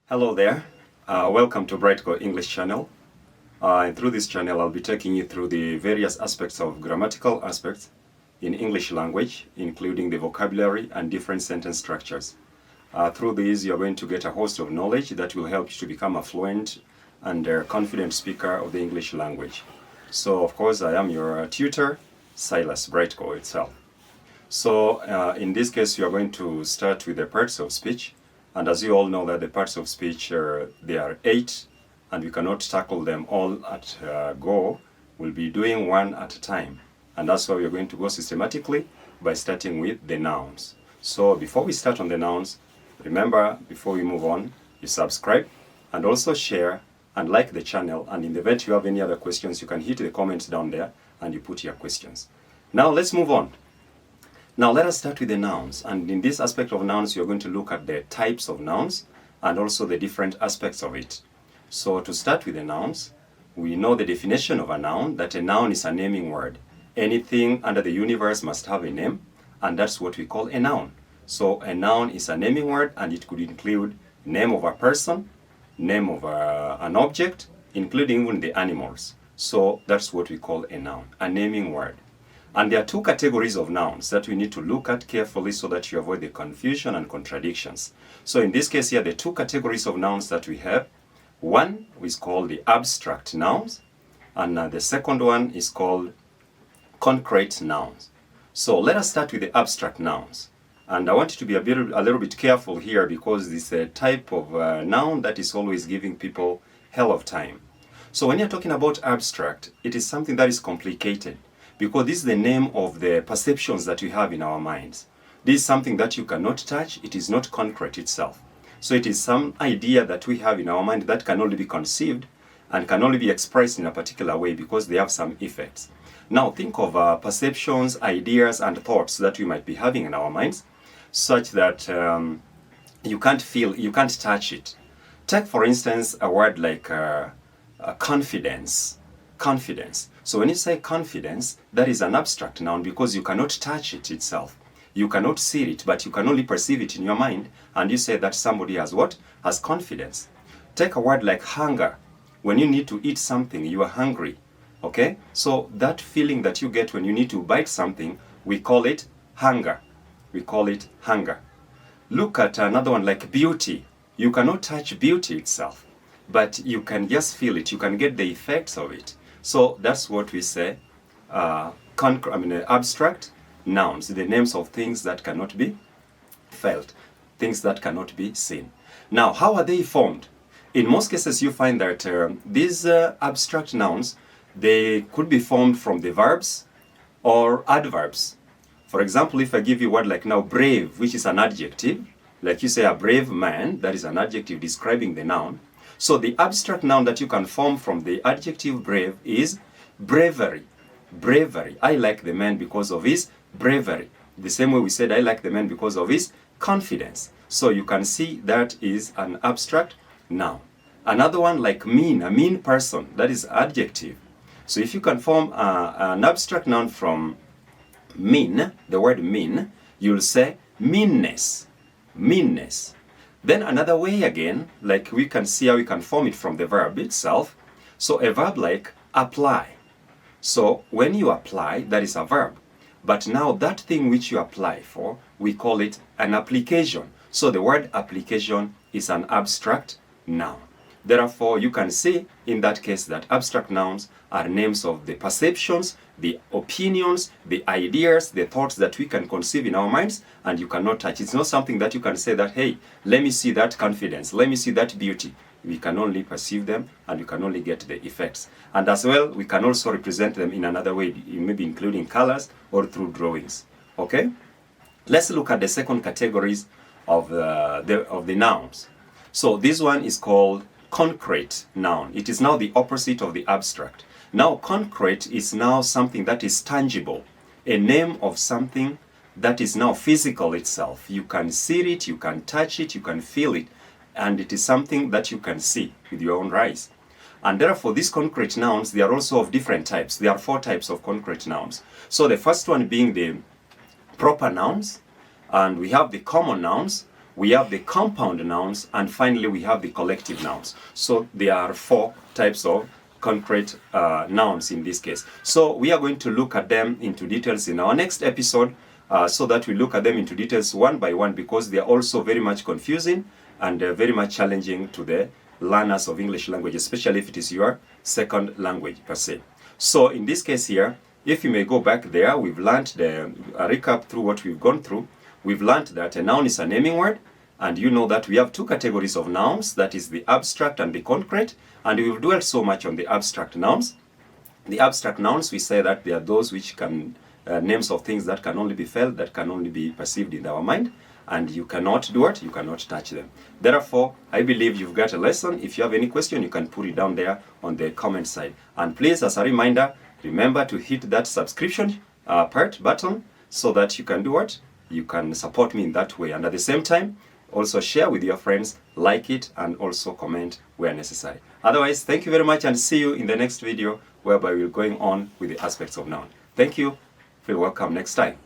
Hello there. Welcome to Brightco English channel. And through this channel, I'll be taking you through the various aspects of grammatical aspects in English language, including the vocabulary and different sentence structures. Through these, you're going to get a host of knowledge that will help you to become a fluent and confident speaker of the English language. So, of course, I am your tutor, Silas Brightco itself. So, in this case, you are going to start with the parts of speech. And as you all know that the parts of speech, there are 8, and we cannot tackle them all at go. We'll be doing one at a time. And that's why we're going to go systematically by starting with the nouns. So before we start on the nouns, remember, before we move on, you subscribe and also share and like the channel. And in the event you have any other questions, you can hit the comments down there and you put your questions. Now let's move on. Now let us start with the nouns, and in this aspect of nouns you're going to look at the types of nouns and also the different aspects of it. So to start with the nouns, we know the definition of a noun, that a noun is a naming word. Anything under the universe must have a name, and that's what we call a noun. So a noun is a naming word, and it could include name of a person, name of an object, including even the animals. So that's what we call a noun, a naming word. And there are 2 categories of nouns that we need to look at carefully so that you avoid the confusion and contradictions. So in this case here, the 2 categories of nouns that we have, one is called the abstract nouns, and the second one is called concrete nouns. So let us start with the abstract nouns. And I want you to be a little bit careful here, because this is a type of noun that is always giving people hell of time. So when you're talking about abstract, it is something that is complicated, because this is the name of the perceptions that we have in our minds. This is something that you cannot touch. It is not concrete itself. So it is some idea that we have in our mind that can only be conceived and can only be expressed in a particular way because they have some effects. Now think of perceptions, ideas, and thoughts that we might be having in our minds, such that you can't feel, you can't touch it. Take, for instance, a word like confidence. Confidence. So when you say confidence, that is an abstract noun because you cannot touch it itself. You cannot see it, but you can only perceive it in your mind, and you say that somebody has what? Has confidence. Take a word like hunger. When you need to eat something, you are hungry. Okay? So that feeling that you get when you need to bite something, we call it hunger. We call it hunger. Look at another one like beauty. You cannot touch beauty itself, but you can just feel it. You can get the effects of it. So that's what we say, abstract nouns, the names of things that cannot be felt, things that cannot be seen. Now, how are they formed? In most cases, you find that these abstract nouns, they could be formed from the verbs or adverbs. For example, if I give you a word like now brave, which is an adjective, like you say a brave man, that is an adjective describing the noun. So the abstract noun that you can form from the adjective brave is bravery. Bravery. I like the man because of his bravery. The same way we said I like the man because of his confidence. So you can see that is an abstract noun. Another one like mean, a mean person, that is adjective. So if you can form an abstract noun from mean, the word mean, you'll say meanness. Meanness. Then another way again, like we can see how we can form it from the verb itself. So a verb like apply. So when you apply, that is a verb. But now that thing which you apply for, we call it an application. So the word application is an abstract noun. Therefore, you can see in that case that abstract nouns are names of the perceptions, the opinions, the ideas, the thoughts that we can conceive in our minds, and you cannot touch. It's not something that you can say that, hey, let me see that confidence, let me see that beauty. We can only perceive them, and you can only get the effects. And as well, we can also represent them in another way, maybe including colors or through drawings. Okay? Let's look at the second categories of the nouns. So this one is called concrete noun. It is now the opposite of the abstract. Now concrete is now something that is tangible, a name of something that is now physical itself. You can see it, you can touch it, you can feel it, and it is something that you can see with your own eyes. And therefore these concrete nouns, they are also of different types. There are 4 types of concrete nouns. So the first one being the proper nouns, and we have the common nouns, we have the compound nouns, and finally we have the collective nouns. So there are 4 types of concrete nouns in this case. So we are going to look at them into details in our next episode, so that we look at them into details one by one, because they are also very much confusing and very much challenging to the learners of English language, especially if it is your second language per se. So in this case here, if you may go back there, we've learned a recap through what we've gone through. We've learned that a noun is a naming word, and you know that we have 2 categories of nouns, that is the abstract and the concrete, and we've dwelt so much on the abstract nouns. The abstract nouns, we say that they are those which can, names of things that can only be felt, that can only be perceived in our mind, and you cannot do it, you cannot touch them. Therefore, I believe you've got a lesson. If you have any question, you can put it down there on the comment side. And please, as a reminder, remember to hit that subscription button, so that you can do what? You can support me in that way. And at the same time, also share with your friends, like it, and also comment where necessary. Otherwise, thank you very much, and see you in the next video, whereby we're going on with the aspects of noun. Thank you. Feel welcome next time.